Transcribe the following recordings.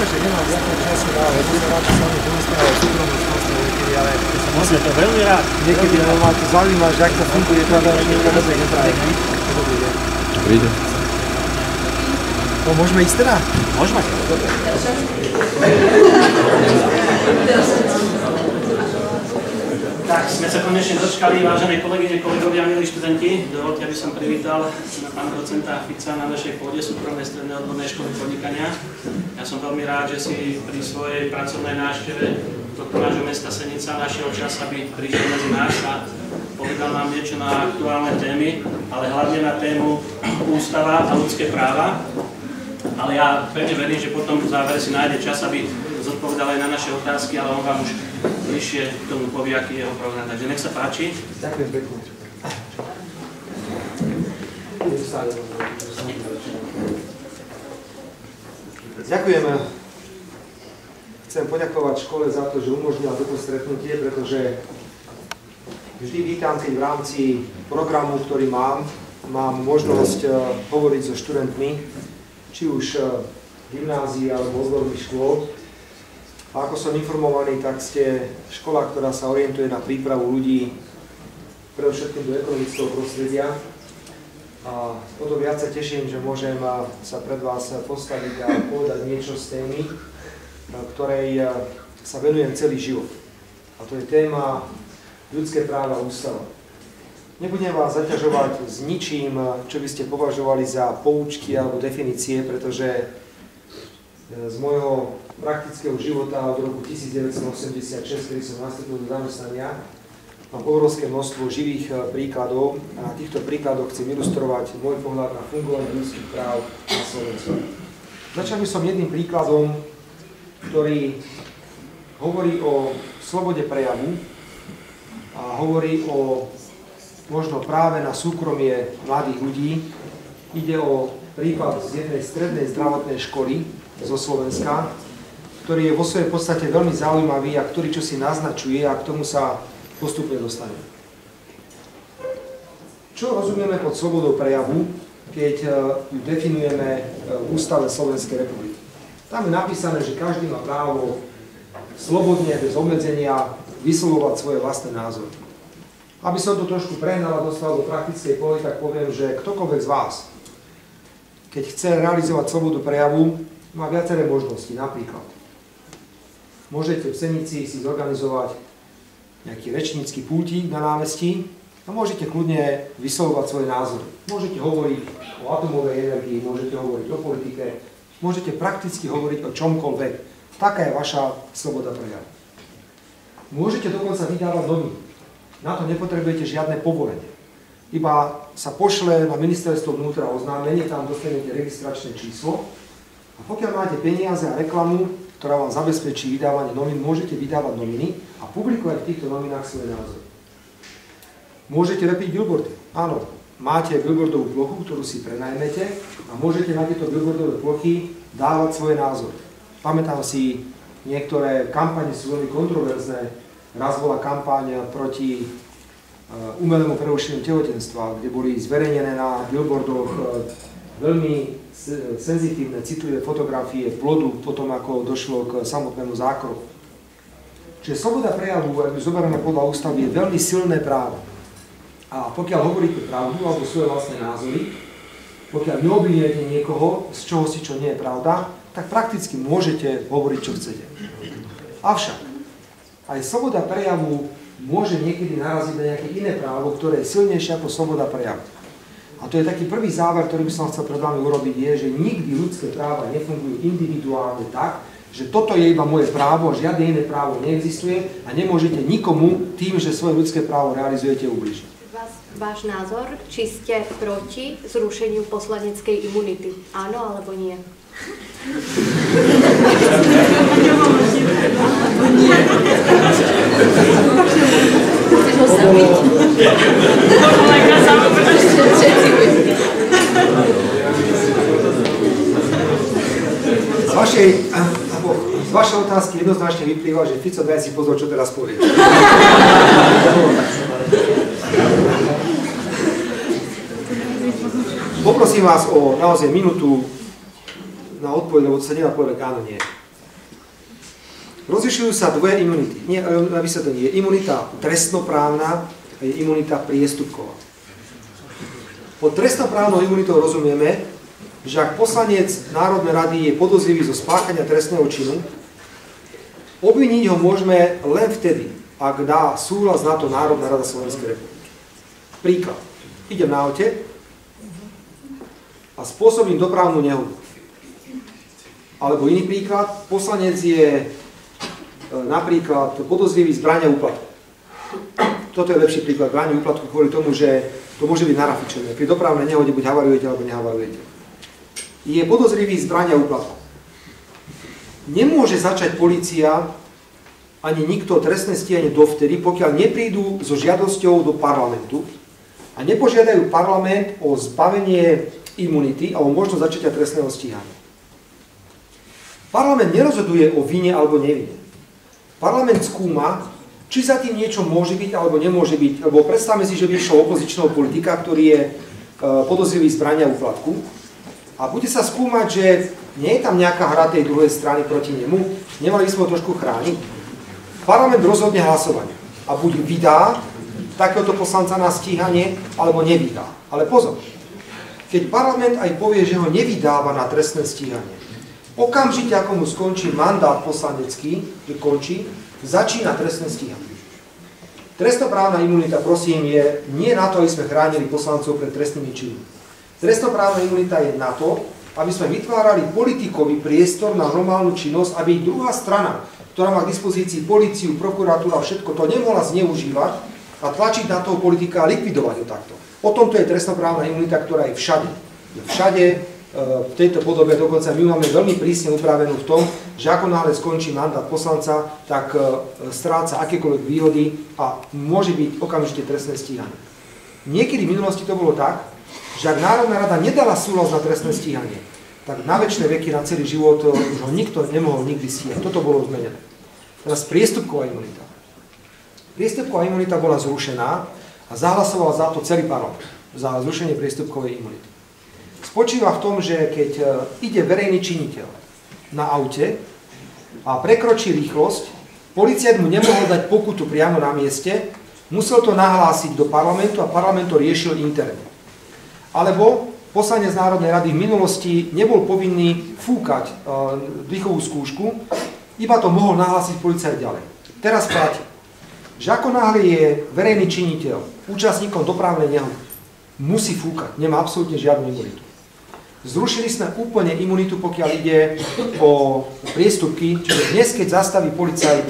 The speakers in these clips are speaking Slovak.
že nemám žiadne času, ale budem rád, že sa mi domyslel súkromnú časť niekedy, ale Môžeme to veľmi rád. Niekedy ma to zaujíma, že ak to funguje, to je niekto dobre nepraví. Dobrý deň. Dobrý deň. No, môžeme ísť teda? Môžeme. Dobre. Tak, sme sa konečne dočkali, vážené kolegyne, kolegovia, milí študenti. Dovoľte, aby som privítal pána docenta Fica na našej pôde súkromnej strednej odbornej školy podnikania. Ja som veľmi rád, že si pri svojej pracovnej návšteve tohto nášho mesta Senica našiel čas, aby prišiel medzi nás a povedal nám niečo na aktuálne témy, ale hlavne na tému ústava a ľudské práva. Ale ja pevne verím, že potom v závere si nájde čas, aby zodpovedal aj na naše otázky, ale on vám už bližšie k tomu povie, aký je jeho program. Takže nech sa páči. Ďakujem pekne. Ďakujem. Chcem poďakovať škole za to, že umožnila toto stretnutie, pretože vždy vítam, keď v rámci programu, ktorý mám možnosť hovoriť so študentmi, či už gymnázií alebo odborných škôl. A ako som informovaný, tak ste škola, ktorá sa orientuje na prípravu ľudí predovšetkým do ekonomického prostredia. A o to viac sa teším, že môžem sa pred vás postaviť a povedať niečo z témy, ktorej sa venujem celý život. A to je téma ľudské práva a ústava. Nebudem vás zaťažovať s ničím, čo by ste považovali za poučky alebo definície, pretože z môjho praktického života od roku 1986, kedy som nastúpil do zamestnania, mám obrovské množstvo živých príkladov a na týchto príkladoch chcem ilustrovať môj pohľad na fungovanie ľudských práv na Slovensku. Začal by som jedným príkladom, ktorý hovorí o slobode prejavu a hovorí o možno práve na súkromie mladých ľudí. Ide o prípad z jednej strednej zdravotnej školy zo Slovenska, ktorý je vo svojej podstate veľmi zaujímavý a ktorý čosi naznačuje a k tomu sa postupne dostane. Čo rozumieme pod slobodou prejavu, keď ju definujeme v Ústave Slovenskej republiky? Tam je napísané, že každý má právo slobodne, bez obmedzenia, vyslovovať svoje vlastné názory. Aby som to trošku prehnal a dostal do praktickej pole, tak poviem, že ktokoľvek z vás, keď chce realizovať slobodu prejavu, má viaceré možnosti. Napríklad, môžete v Senici si zorganizovať nejaký rečnícky pultík na námestí a môžete kľudne vyslovovať svoje názory. Môžete hovoriť o atomovej energii, môžete hovoriť o politike, môžete prakticky hovoriť o čomkoľvek. Taká je vaša sloboda prejavu. Môžete dokonca vydávať noviny. Na to nepotrebujete žiadne povolenie. Iba sa pošle na ministerstvo vnútra oznámenie, tam dostanete registračné číslo a pokiaľ máte peniaze a reklamu, ktorá vám zabezpečí vydávanie novín, môžete vydávať noviny a publikovať v týchto novinách svoje názory. Môžete lepiť billboardy. Áno, máte billboardovú plochu, ktorú si prenajmete a môžete na tieto billboardové plochy dávať svoje názory. Pamätám si, niektoré kampane sú veľmi kontroverzné. Raz bola kampaň proti umelému prerušeniu tehotenstva, kde boli zverejnené na billboardoch veľmi senzitívne, citlivé fotografie plodu, potom ako došlo k samotnému zákroku. Čiže sloboda prejavu, ak ju zoberieme podľa ústavy, je veľmi silné právo. A pokiaľ hovoríte pravdu alebo svoje vlastné názory, pokiaľ neobvinujete niekoho z čoho si, čo nie je pravda, tak prakticky môžete hovoriť, čo chcete. Avšak aj sloboda prejavu môže niekedy naraziť na nejaké iné právo, ktoré je silnejšie ako sloboda prejavu. A to je taký prvý záver, ktorý by som chcel pred vami urobiť, je, že nikdy ľudské práva nefungujú individuálne tak, že toto je iba moje právo, žiadne iné právo neexistuje a nemôžete nikomu tým, že svoje ľudské právo realizujete, ubližiť. Váš názor, či ste proti zrušeniu poslaneckej imunity? Áno alebo nie? Z vašej otázky jednoznačne vyplýva, že Fico, daj si pozor, čo teraz povieš. Poprosím vás o naozaj minútu na odpoveď, lebo to sa nedá povedať áno, nie. Rozlišujú sa dve imunity. Nie, na vysvetlenie. Je imunita trestnoprávna a je imunita priestupková. Pod trestnoprávnou imunitou rozumieme, že ak poslanec Národnej rady je podozrivý zo spáchania trestného činu, obviniť ho môžeme len vtedy, ak dá súhlas na to Národná rada Slovenskej republiky. Príklad. Idem na aute a spôsobím dopravnú nehodu. Alebo iný príklad. Poslanec je napríklad podozrivý z brania úplatku. Toto je lepší príklad. Brania úplatku kvôli tomu, že to môže byť narafičené. Pri dopravnej nehode buď havarujete, alebo nehavarujete. Je podozrivý z brania úplatku. Nemôže začať polícia ani nikto trestné stíhanie dovtedy, pokiaľ neprídu so žiadosťou do parlamentu a nepožiadajú parlament o zbavenie imunity alebo možnosť začatia trestného stíhania. Parlament nerozhoduje o vine alebo nevine. Parlament skúma, či za tým niečo môže byť alebo nemôže byť, lebo predstavme si, že by išlo opozičného politika, ktorý je podozrivý z brania úplatku a bude sa skúmať, že nie je tam nejaká hra tej druhej strany proti nemu, nemali by sme ho trošku chrániť. Parlament rozhodne hlasovanie a buď vydá takéhoto poslanca na stíhanie, alebo nevydá. Ale pozor, keď parlament aj povie, že ho nevydáva na trestné stíhanie, okamžite, ako mu skončí mandát poslanecký, že končí, začína trestné stíhanie. Trestnoprávna imunita, prosím, je nie na to, aby sme chránili poslancov pred trestnými činmi. Trestnoprávna imunita je na to, aby sme vytvárali politikový priestor na normálnu činnosť, aby druhá strana, ktorá má k dispozícii políciu, prokuratúru a všetko, to nemohla zneužívať a tlačiť na toho politika a likvidovať ho takto. O tomto je trestnoprávna imunita, ktorá je všade. Je všade, v tejto podobe dokonca my máme veľmi prísne upravenú v tom, že ako náhle skončí mandát poslanca, tak stráca akékoľvek výhody a môže byť okamžite trestné stíhanie. Niekedy v minulosti to bolo tak, že ak Národná rada nedala súhlas na trestné stíhanie, tak na večné veky, na celý život už ho nikto nemohol nikdy stíhať. Toto bolo zmenené. Teraz priestupková imunita. Priestupková imunita bola zrušená a zahlasoval za to celý parlament, za zrušenie priestupkovej imunity. Spočíva v tom, že keď ide verejný činiteľ na aute a prekročí rýchlosť, policajt mu nemohol dať pokutu priamo na mieste, musel to nahlásiť do parlamentu a parlament to riešil interne. Alebo poslanec Národnej rady v minulosti nebol povinný fúkať dýchovú skúšku, iba to mohol nahlásiť policajt ďalej. Teraz platí, že ako náhle je verejný činiteľ účastníkom dopravnej nehody, musí fúkať, nemá absolútne žiadnu imunitu. Zrušili sme úplne imunitu, pokiaľ ide o priestupky, čiže dnes, keď zastaví policajt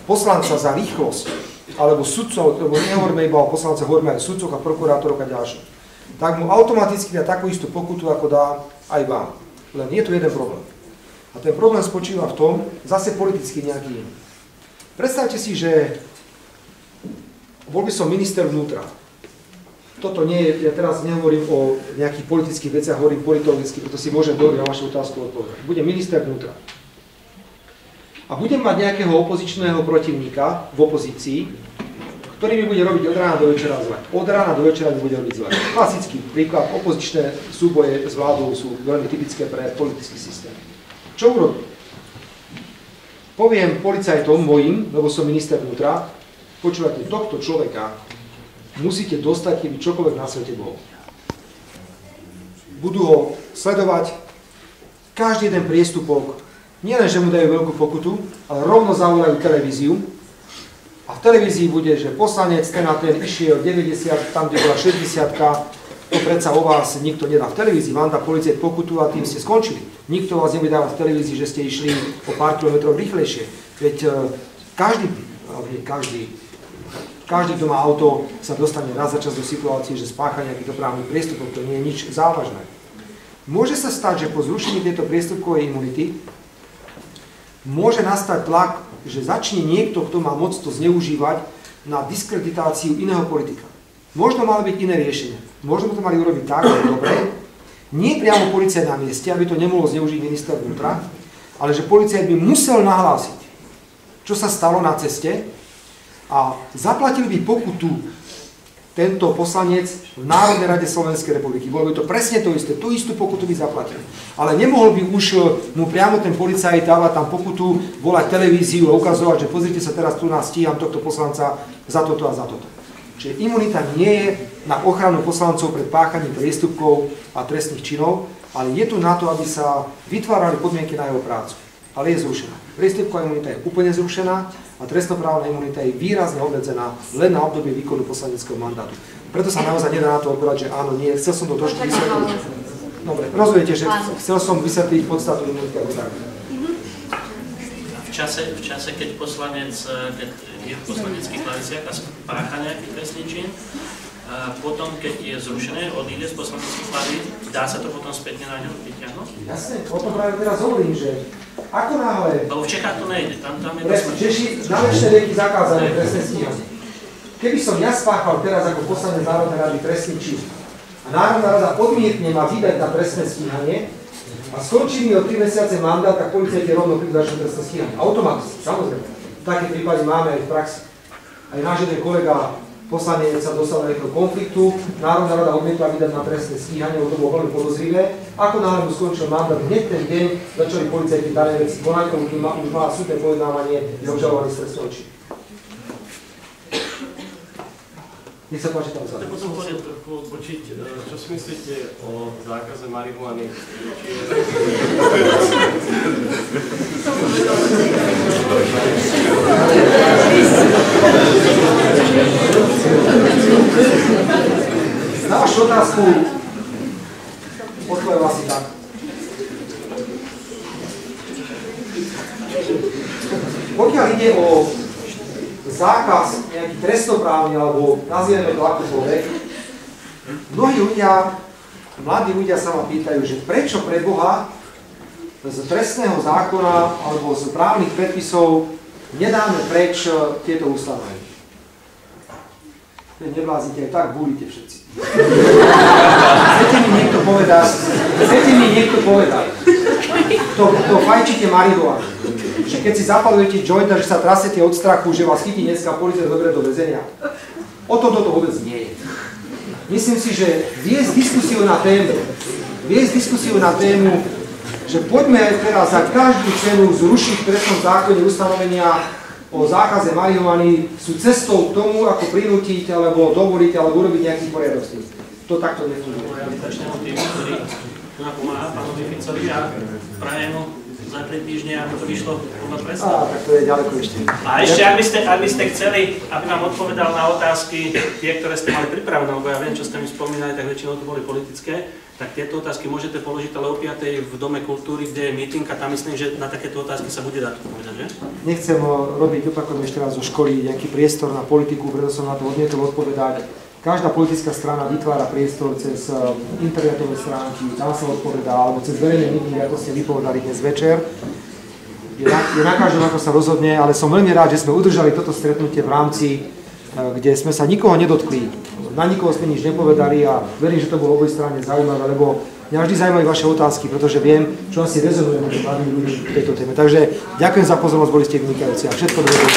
poslanca za rýchlosť, alebo sudcov, lebo nehovoríme iba o poslancoch, hovoríme aj o sudcoch a prokurátoroch a ďalších, tak mu automaticky dá takú istú pokutu, ako dá aj vám. Len je tu jeden problém. A ten problém spočíva v tom, zase politicky nejaký iný. Predstavte si, že bol by som minister vnútra. Toto nie je, ja teraz nehovorím o nejakých politických veciach, hovorím politologicky, preto si môžem dovoliť na vašu otázku odpovedať. Budem minister vnútra. A budem mať nejakého opozičného protivníka v opozícii, ktorý mi bude robiť od rána do večera zle. Od rána do večera mi bude robiť zle. Klasický príklad, opozičné súboje s vládou sú veľmi typické pre politický systém. Čo urobím? Poviem policajtom mojim, lebo som minister vnútra, počúvajte, tohto človeka musíte dostať, keby čokoľvek na svete bolo. Budú ho sledovať každý jeden priestupok, nielen, že mu dajú veľkú pokutu, ale rovno zavolajú televíziu. A v televízii bude, že poslanec ten a ten išiel 90, tam, kde bola 60-ka, to predsa o vás nikto nedá v televízii, vám dá policajt pokutu a tým ste skončili. Nikto vás nebude dávať v televízii, že ste išli o pár kilometrov rýchlejšie. Veď každý, kto má auto, sa dostane raz za čas do situácie, že spácha nejaký dopravný priestupok, to nie je nič závažné. Môže sa stať, že po zrušení tejto priestupkovej imunity môže nastať tlak, že začne niekto, kto má moc to zneužívať na diskreditáciu iného politika. Možno malo byť iné riešenie. Možno by to mali urobiť tak, že dobre, nie priamo policajt na mieste, aby to nemohlo zneužiť minister vnútra, ale že policajt by musel nahlásiť, čo sa stalo na ceste a zaplatil by pokutu tento poslanec v Národnej rade Slovenskej republiky. Bolo by to presne to isté, tú istú pokutu by zaplatil. Ale nemohol by už mu priamo ten policajt dávať tam pokutu, volať televíziu a ukazovať, že pozrite sa, teraz tu nás stíham tohto poslanca za toto a za toto. Čiže imunita nie je na ochranu poslancov pred páchaním priestupkov a trestných činov, ale je tu na to, aby sa vytvárali podmienky na jeho prácu. Ale je zrušená. Priestupková imunita je úplne zrušená a trestnoprávna imunita je výrazne obmedzená len na obdobie výkonu poslaneckého mandátu. Preto sa naozaj nedá na to odpovedať, že áno, nie. Chcel som to trošku vysvetliť. Dobre, rozumiete, že chcel som vysvetliť podstatu imunity ako tak. V čase, keď poslanec je v poslaneckých hlaviciach a spácha nejaký trestný čin, potom, keď je zrušené, odíde z poslaneckých hlavíc, dá sa to potom späť na ňo vyťahnuť? Jasne, o tom práve teraz hovorím, že ako náhle... Lebo v Čechách to nejde, tam je to smrť. Češi na väčšie rieky zakázané trestné stíhanie. Keby som ja spáchal teraz ako poslanec Národnej rady trestný čin a Národná rada odmietne ma vydať na trestné stíhanie a skončí mi o 3 mesiace mandát, tak policajti rovno prídu začnú trestné stíhanie. Automaticky, samozrejme. V takej prípade máme aj v praxi. Aj náš jeden kolega poslanec sa dostal do nejakého konfliktu, Národná rada odmietla vydať na trestné stíhanie, lebo to bolo veľmi podozrivé. Ako náhle mu skončil mandát, hneď ten deň začali policajti dané veci konať, už mala súdne pojednávanie, je obžalovaný z trestného činu. Nech sa páči tam vzadu. Tak potom chcem trochu odbočiť, čo si myslíte o zákaze marihuany? Na vašu otázku odpoviem asi tak. Pokiaľ ide o zákaz nejaký trestnoprávny, alebo nazvieme to akokoľvek, mnohí ľudia, mladí ľudia sa ma pýtajú, že prečo pre Boha z trestného zákona alebo z právnych predpisov nedáme preč tieto ustanovenia. Neblázite, aj tak búrite všetci. Chcete mi niekto povedať, to fajčíte marihuanu, že keď si zapalujete jointa, že sa trasete od strachu, že vás chytí dneska polícia zoberie do väzenia. O tomto to vôbec nie je. Myslím si, že viesť diskusiu na tému, že poďme teraz za každú cenu zrušiť v trestnom zákone ustanovenia o zákaze marihuany, sú cestou k tomu, ako prinútiť, alebo dovoliť, alebo urobiť nejaký poriadok s tým. To takto nefunguje. Rehabilitačnému týmu, ktorý tu napomáha pánovi Ficovi a prajem za 3 týždne, aby to vyšlo podľa predstav. Tak to je ďaleko ešte. A ešte, ak by ste chceli, aby vám odpovedal na otázky, tie, ktoré ste mali pripravené, lebo ja viem, čo ste mi spomínali, tak väčšinou to boli politické, tak tieto otázky môžete položiť ale o 5:00 v Dome kultúry, kde je meeting a tam myslím, že na takéto otázky sa bude dať odpovedať, že? Nechcem robiť, opakujem ešte raz zo školy, nejaký priestor na politiku, preto som na to odmietol odpovedať. Každá politická strana vytvára priestor cez internetové stránky, tam sa odpovedá, alebo cez verejné meeting, ako ste vypovedali dnes večer. Je na každom, ako sa rozhodne, ale som veľmi rád, že sme udržali toto stretnutie v rámci, kde sme sa nikoho nedotkli. Na nikoho sme nič nepovedali a verím, že to bolo oboj strane zaujímavé, lebo mňa vždy zaujímajú vaše otázky, pretože viem, čo asi rezonuje medzi mladými ľuďmi v tejto téme. Takže ďakujem za pozornosť, boli ste vynikajúci a všetko dobré.